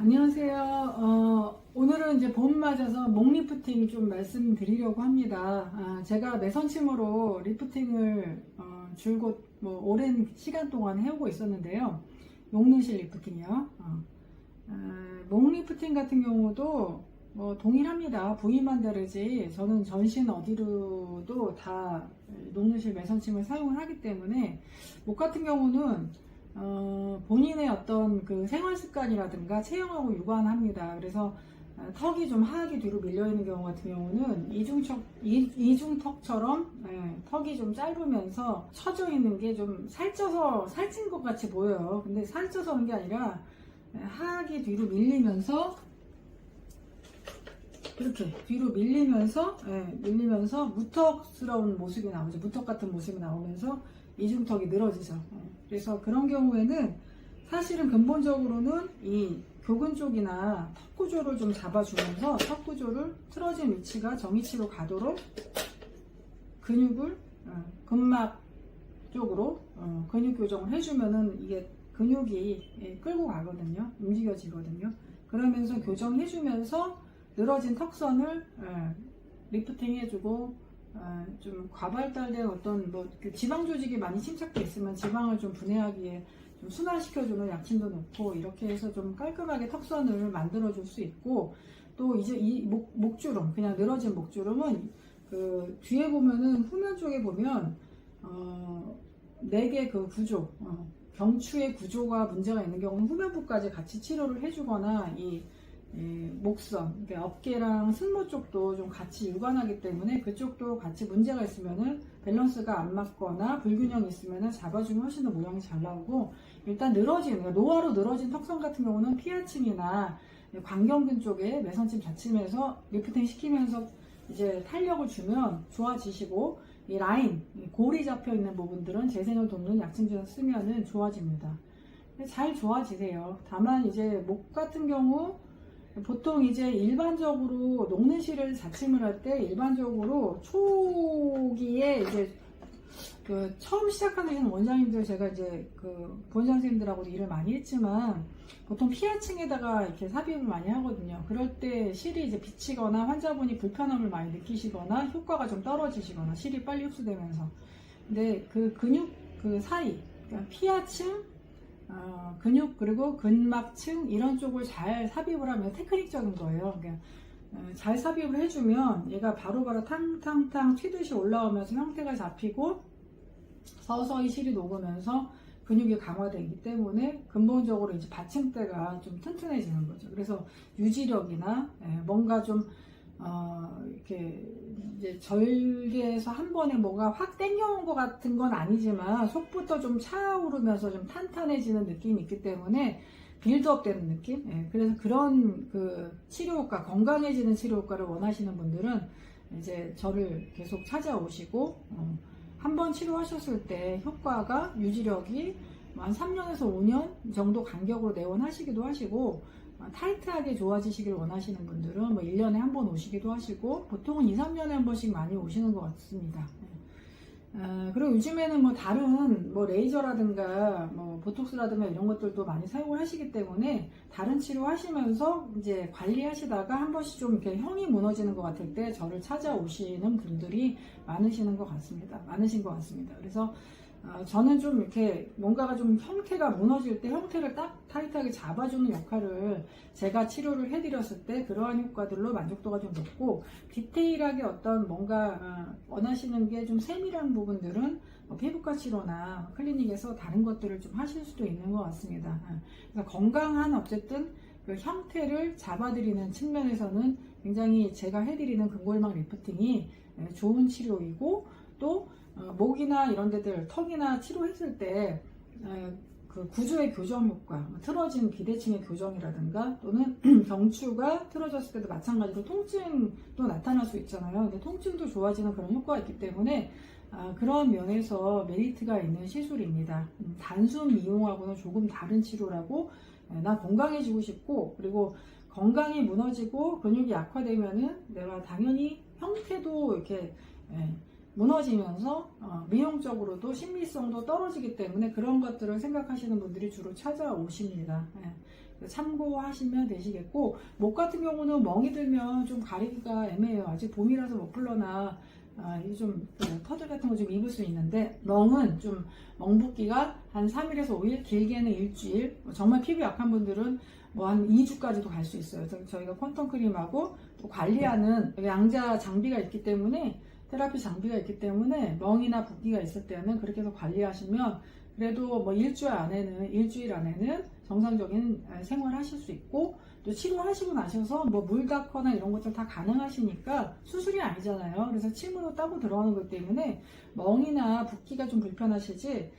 안녕하세요. 오늘은 이제 봄 맞아서 목 리프팅 좀 말씀드리려고 합니다. 제가 매선침으로 리프팅을 줄곧 오랜 시간 동안 해오고 있었는데요. 목눈실 리프팅이요. 목 리프팅 같은 경우도 동일합니다. 부위만 다르지 저는 전신 어디로도 다 녹눈실 매선침을 사용을 하기 때문에 목 같은 경우는 본인의 어떤 그 생활 습관이라든가 체형하고 유관합니다. 그래서 턱이 좀 하악이 뒤로 밀려있는 경우 같은 경우는 이중턱처럼 턱이 좀 짧으면서 처져 있는 게 좀 살찐 것 같이 보여요. 근데 살쪄서 하는 게 아니라 하악이 뒤로 밀리면서 이렇게 뒤로 밀리면서 무턱스러운 모습이 나오죠. 무턱 같은 모습이 나오면서 이중턱이 늘어지죠. 그래서 그런 경우에는 사실은 근본적으로는 이 교근 쪽이나 턱 구조를 좀 잡아주면서 턱 구조를 틀어진 위치가 정위치로 가도록 근육을 근막 쪽으로 근육 교정을 해주면은 이게 근육이 끌고 가거든요. 움직여지거든요. 그러면서 교정해주면서 늘어진 턱선을 리프팅 해주고 좀 과발달된 어떤 그 지방 조직이 많이 침착돼 있으면 지방을 좀 분해하기에 좀 순환시켜주는 약침도 넣고 이렇게 해서 좀 깔끔하게 턱선을 만들어 줄 수 있고, 또 이제 이 목주름, 그냥 늘어진 목주름은 그 뒤에 보면은 후면 쪽에 보면 내개 그 구조, 경추의 구조가 문제가 있는 경우는 후면부까지 같이 치료를 해주거나 이 목선, 그러니까 어깨랑 승모 쪽도 좀 같이 유관하기 때문에 그쪽도 같이 문제가 있으면은 밸런스가 안 맞거나 불균형이 있으면은 잡아주면 훨씬 더 모양이 잘 나오고, 일단 그러니까 노화로 늘어진 턱선 같은 경우는 피하침이나 광경근 쪽에 매선침 자침해서 리프팅 시키면서 이제 탄력을 주면 좋아지시고, 이 라인, 골이 잡혀 있는 부분들은 재생을 돕는 약침제를 쓰면은 좋아집니다. 잘 좋아지세요. 다만 이제 목 같은 경우 보통 이제 일반적으로 녹는실을 자침을 할 때 일반적으로 초기에 이제 그 처음 시작하는 원장님들, 제가 이제 그 보원장 선생님들하고도 일을 많이 했지만 보통 피하층에다가 이렇게 삽입을 많이 하거든요. 그럴 때 실이 이제 비치거나 환자분이 불편함을 많이 느끼시거나 효과가 좀 떨어지시거나 실이 빨리 흡수되면서, 근데 그 근육 그 사이, 그러니까 피하층 근육 그리고 근막층 이런 쪽을 잘 삽입을 하면 테크닉적인 거예요. 그러니까 잘 삽입을 해주면 얘가 바로바로 탕탕탕 튀듯이 올라오면서 형태가 잡히고 서서히 실이 녹으면서 근육이 강화되기 때문에 근본적으로 이제 받침대가 좀 튼튼해지는 거죠. 그래서 유지력이나 뭔가 좀 이렇게 이제 절개에서 한 번에 뭐가 확 땡겨온 것 같은 건 아니지만 속부터 좀 차오르면서 좀 탄탄해지는 느낌이 있기 때문에 빌드업 되는 느낌? 그래서 그런 그 치료 효과, 건강해지는 치료 효과를 원하시는 분들은 이제 저를 계속 찾아오시고, 한 번 치료하셨을 때 효과가 유지력이 한 3년에서 5년 정도 간격으로 내원하시기도 하시고, 타이트하게 좋아지시길 원하시는 분들은 1년에 한 번 오시기도 하시고, 보통은 2, 3년에 한 번씩 많이 오시는 것 같습니다. 그리고 요즘에는 다른 레이저라든가 보톡스라든가 이런 것들도 많이 사용을 하시기 때문에 다른 치료 하시면서 이제 관리하시다가 한 번씩 좀 이렇게 형이 무너지는 것 같을 때 저를 찾아오시는 분들이 많으신 것 같습니다. 그래서 저는 좀 이렇게 뭔가가 좀 형태가 무너질 때 형태를 딱 타이트하게 잡아주는 역할을 제가 치료를 해드렸을 때 그러한 효과들로 만족도가 좀 높고, 디테일하게 어떤 뭔가 원하시는 게 좀 세밀한 부분들은 피부과 치료나 클리닉에서 다른 것들을 좀 하실 수도 있는 것 같습니다. 그래서 건강한 어쨌든 그 형태를 잡아드리는 측면에서는 굉장히 제가 해드리는 근골막 리프팅이 좋은 치료이고, 또 목이나 이런 데들 턱이나 치료했을 때 그 구조의 교정 효과, 틀어진 비대칭의 교정이라든가 또는 경추가 틀어졌을 때도 마찬가지로 통증도 나타날 수 있잖아요. 근데 통증도 좋아지는 그런 효과가 있기 때문에 그런 면에서 메리트가 있는 시술입니다. 단순 미용하고는 조금 다른 치료라고, 나 건강해지고 싶고, 그리고 건강이 무너지고 근육이 약화되면은 내가 당연히 형태도 이렇게 무너지면서 미용적으로도 신미성도 떨어지기 때문에 그런 것들을 생각하시는 분들이 주로 찾아오십니다. 참고하시면 되시겠고, 목 같은 경우는 멍이 들면 좀 가리기가 애매해요. 아직 봄이라서 머플러나 이게 좀 터들 같은 거 좀 입을 수 있는데, 멍은 좀 멍붓기가 한 3일에서 5일, 길게는 일주일, 정말 피부 약한 분들은 뭐 한 2주까지도 갈 수 있어요. 저희가 콘톤 크림하고 또 관리하는 양자 장비가 있기 때문에, 테라피 장비가 있기 때문에 멍이나 붓기가 있을 때는 그렇게 해서 관리하시면 그래도 뭐 일주일 안에는 정상적인 생활 하실 수 있고, 또 치료하시고 나셔서 뭐 물 닦거나 이런 것들 다 가능하시니까 수술이 아니잖아요. 그래서 침으로 따고 들어가는 것 때문에 멍이나 붓기가 좀 불편하시지,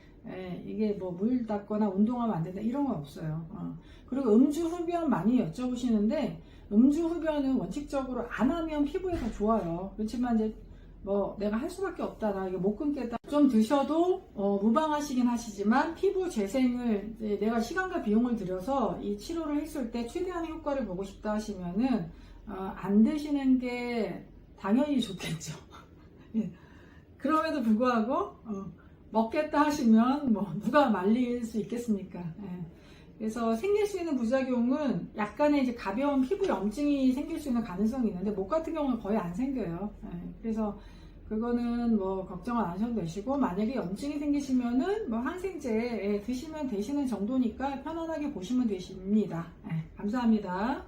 이게 뭐 물 닦거나 운동하면 안 된다 이런 건 없어요. 그리고 음주 흡연 많이 여쭤보시는데, 음주 흡연은 원칙적으로 안 하면 피부에 더 좋아요. 그렇지만 이제 뭐 내가 할 수밖에 없다, 나 이거 못 끊겠다, 좀 드셔도 무방하시긴 하시지만 피부 재생을 내가 시간과 비용을 들여서 이 치료를 했을 때 최대한의 효과를 보고 싶다 하시면은 안 드시는 게 당연히 좋겠죠. 예. 그럼에도 불구하고 먹겠다 하시면 뭐 누가 말릴 수 있겠습니까? 예. 그래서 생길 수 있는 부작용은 약간의 이제 가벼운 피부 염증이 생길 수 있는 가능성이 있는데, 목 같은 경우는 거의 안 생겨요. 그래서 그거는 뭐 걱정 안 하셔도 되시고, 만약에 염증이 생기시면은 뭐 항생제 드시면 되시는 정도니까 편안하게 보시면 되십니다. 감사합니다.